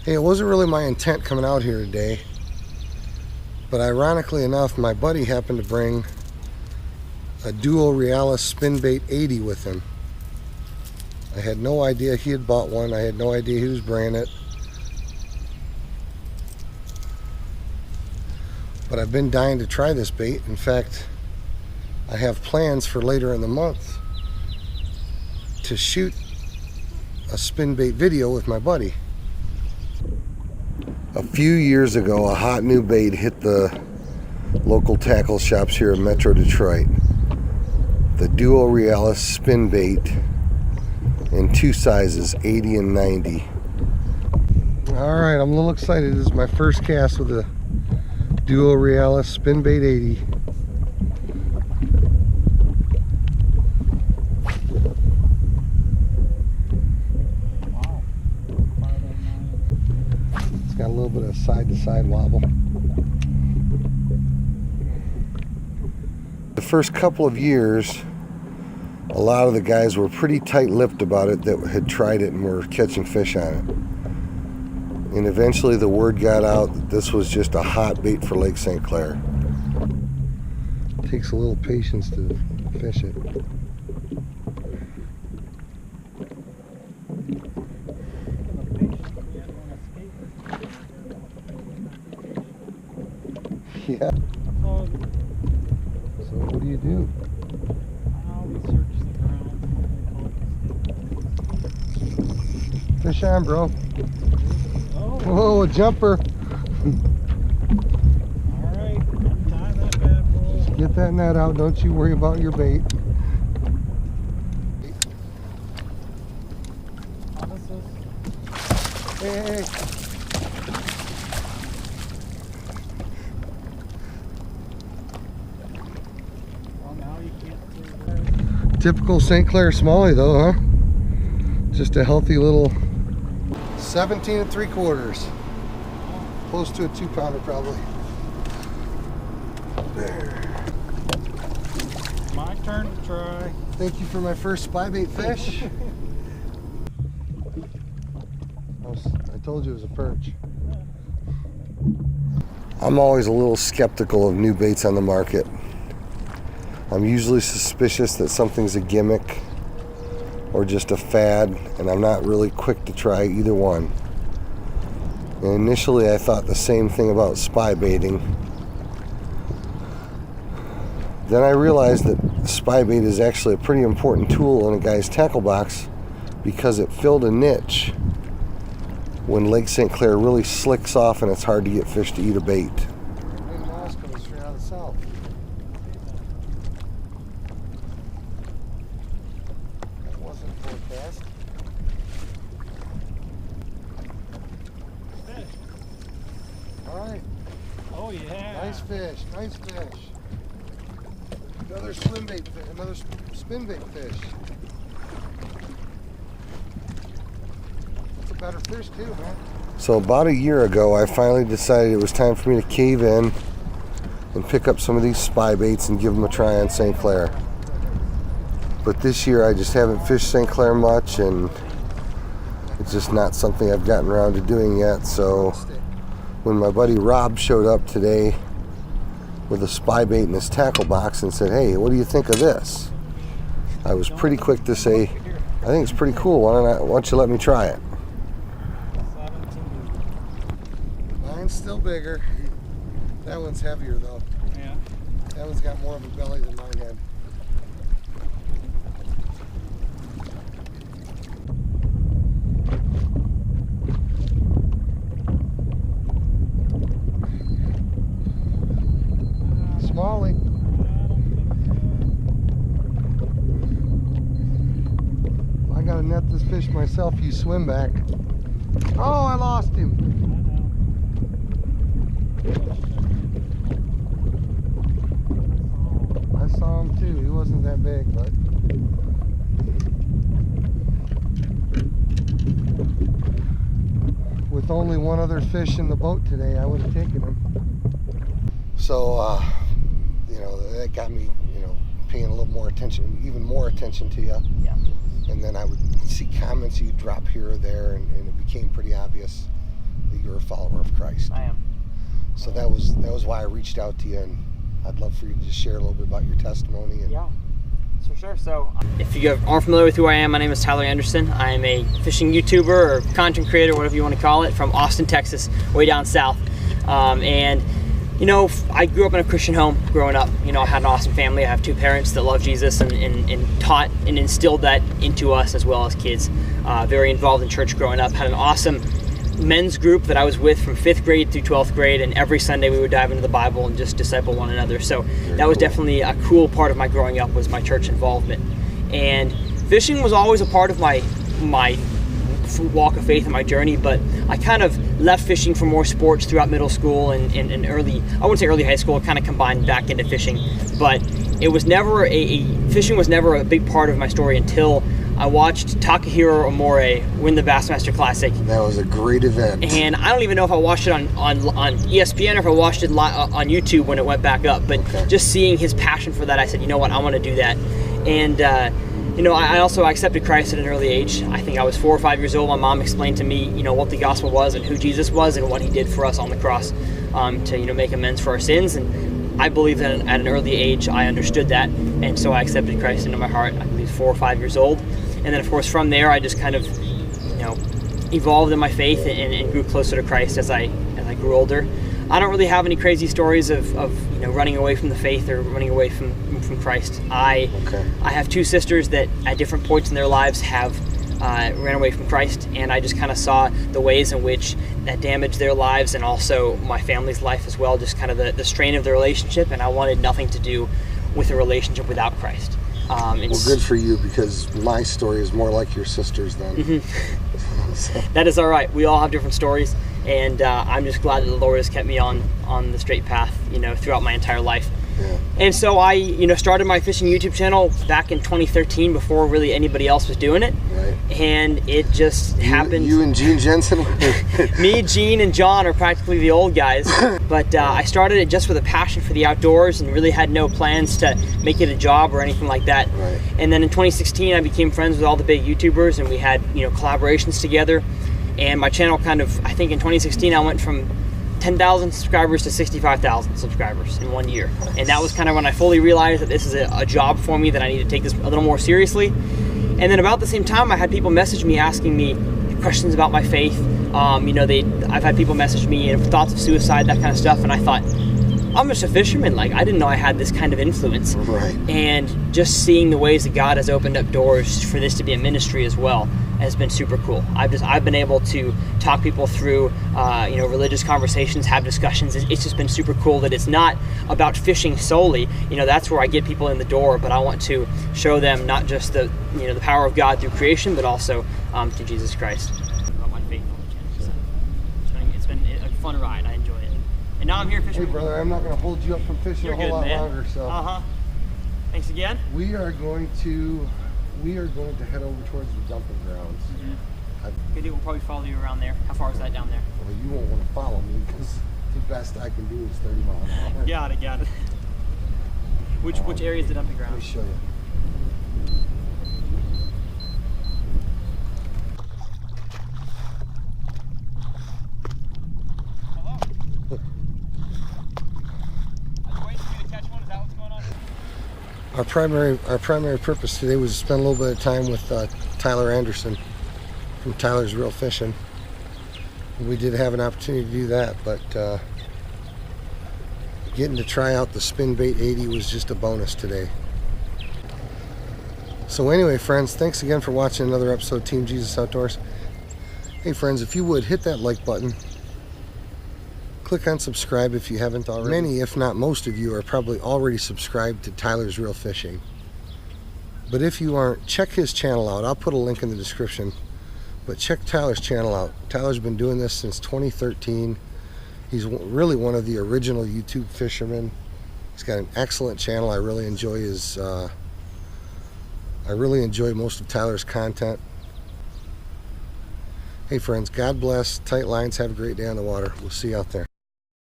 Hey, it wasn't really my intent coming out here today, but ironically enough, my buddy happened to bring a Duo Realis Spinbait 80 with him. I had no idea he had bought one. I had no idea he was bringing it. But I've been dying to try this bait. In fact, I have plans for later in the month to shoot a spinbait video with my buddy. A few years ago, a hot new bait hit the local tackle shops here in Metro Detroit. The Duo Realis Spinbait in two sizes, 80 and 90. Alright, I'm a little excited. This is my first cast with the Duo Realis Spinbait 80. Got a little bit of side-to-side wobble. The first couple of years, a lot of the guys were pretty tight-lipped about it that had tried it and were catching fish on it. And eventually the word got out that this was just a hot bait for Lake St. Clair. It takes a little patience to fish it. Yeah. So what do you do? Fish on, bro. Oh. Whoa, a jumper. Alright, tie that bad boy. Just get that net out. Don't you worry about your bait. Hey. Typical St. Clair Smallie though, huh? Just a healthy little 17 3/4. Close to a 2-pounder probably. There. My turn to try. Thank you for my first spybait fish. I told you it was a perch. I'm always a little skeptical of new baits on the market. I'm usually suspicious that something's a gimmick or just a fad, and I'm not really quick to try either one. And initially I thought the same thing about spybaiting. Then I realized that spybait is actually a pretty important tool in a guy's tackle box because it filled a niche when Lake St. Clair really slicks off and it's hard to get fish to eat a bait. Coming straight out of the south. Alright. Oh yeah. Nice fish, nice fish. Another spinbait fish, another spinbait fish. That's a better fish too, man. So about a year ago, I finally decided it was time for me to cave in and pick up some of these spybaits and give them a try on St. Clair. But this year I just haven't fished St. Clair much, and it's just not something I've gotten around to doing yet. So when my buddy Rob showed up today with a spybait in his tackle box and said, "Hey, what do you think of this?" I was pretty quick to say, "I think it's pretty cool. Why don't you let me try it?" Mine's still bigger. That one's heavier though. Yeah. That one's got more of a belly than mine had. Smallie. I gotta net this fish myself. You swim back. Oh, I lost him. I saw him too. He wasn't that big, but with only one other fish in the boat today, I would have taken him. So, you know, that got me, you know, paying a little more attention, even more attention to you. Yeah. And then I would see comments you'd drop here or there, and it became pretty obvious that you're a follower of Christ. I am. So that was why I reached out to you, and I'd love for you to just share a little bit about your testimony. And Yeah, for sure. So, if you aren't familiar with who I am, my name is Tyler Anderson. I am a fishing YouTuber or content creator, whatever you want to call it, from Austin, Texas, way down south. And you know, I grew up in a Christian home growing up. You know, I had an awesome family. I have two parents that love Jesus and taught and instilled that into us as well as kids. Very involved in church growing up. Had an awesome men's group that I was with from 5th grade through 12th grade, and every Sunday we would dive into the Bible and just disciple one another. So that was definitely a cool part of my growing up, was my church involvement. And fishing was always a part of my walk of faith and my journey, but I kind of left fishing for more sports throughout middle school and early, I wouldn't say early high school, kind of combined back into fishing. But it was never fishing was never a big part of my story until I watched Takahiro Omori win the Bassmaster Classic. that was a great event. And I don't even know if I watched it on ESPN or if I watched it on YouTube when it went back up. But just seeing his passion for that, I said, you know what, I want to do that. And you know, I also accepted Christ at an early age. I think I was 4 or 5 years old. My mom explained to me, you know, what the gospel was and who Jesus was and what he did for us on the cross to, you know, make amends for our sins. And I believe that at an early age I understood that, and so I accepted Christ into my heart. I believe 4 or 5 years old. And then, of course, from there, I just kind of, you know, evolved in my faith and grew closer to Christ as I grew older. I don't really have any crazy stories of you know, running away from the faith or running away from Christ. I have 2 sisters that at different points in their lives have ran away from Christ, and I just kind of saw the ways in which that damaged their lives and also my family's life as well, just kind of the strain of the relationship, and I wanted nothing to do with a relationship without Christ. Well, good for you, because my story is more like your sister's then. So. That is all right. We all have different stories, and I'm just glad that the Lord has kept me on the straight path, you know, throughout my entire life. Yeah. And so I, you know, started my fishing YouTube channel back in 2013 before really anybody else was doing it. Right. And it just happened. You and Gene Jensen? Me, Gene, and John are practically the old guys. But I started it just with a passion for the outdoors and really had no plans to make it a job or anything like that. Right. And then in 2016, I became friends with all the big YouTubers, and we had, you know, collaborations together. And my channel kind of, I think in 2016, I went from 10,000 subscribers to 65,000 subscribers in 1 year. And that was kind of when I fully realized that this is a job for me, that I need to take this a little more seriously. And then about the same time, I had people message me asking me questions about my faith. You know, I've had people message me thoughts of suicide, that kind of stuff, and I thought, I'm just a fisherman. Like, I didn't know I had this kind of influence. Right. And just seeing the ways that God has opened up doors for this to be a ministry as well has been super cool. I've been able to talk people through, you know, religious conversations, have discussions. It's just been super cool that it's not about fishing solely. You know, that's where I get people in the door, but I want to show them not just the, you know, the power of God through creation, but also to Jesus Christ. About my faith on the channel. So it's been a fun ride. I enjoy it. And now I'm here fishing. Hey, brother, I'm not going to hold you up from fishing You're a whole good, lot man. longer. So. Thanks again. We are going to head over towards the dumping grounds. Good deal. We'll probably follow you around there. How far is that down there? Well, you won't want to follow me, because the best I can do is 30 miles an hour. Got it. Which area is the dumping ground? Let me show you. Our primary purpose today was to spend a little bit of time with Tyler Anderson from Tylersreelfishing. We did have an opportunity to do that, but getting to try out the Spinbait 80 was just a bonus today. So anyway, friends, thanks again for watching another episode of Team Jesus Outdoors. Hey friends, if you would, hit that like button. Click on subscribe if you haven't already. Many, if not most of you, are probably already subscribed to Tylersreelfishing. But if you aren't, check his channel out. I'll put a link in the description. But check Tyler's channel out. Tyler's been doing this since 2013. He's really one of the original YouTube fishermen. He's got an excellent channel. I really enjoy most of Tyler's content. Hey friends, God bless. Tight lines. Have a great day on the water. We'll see you out there.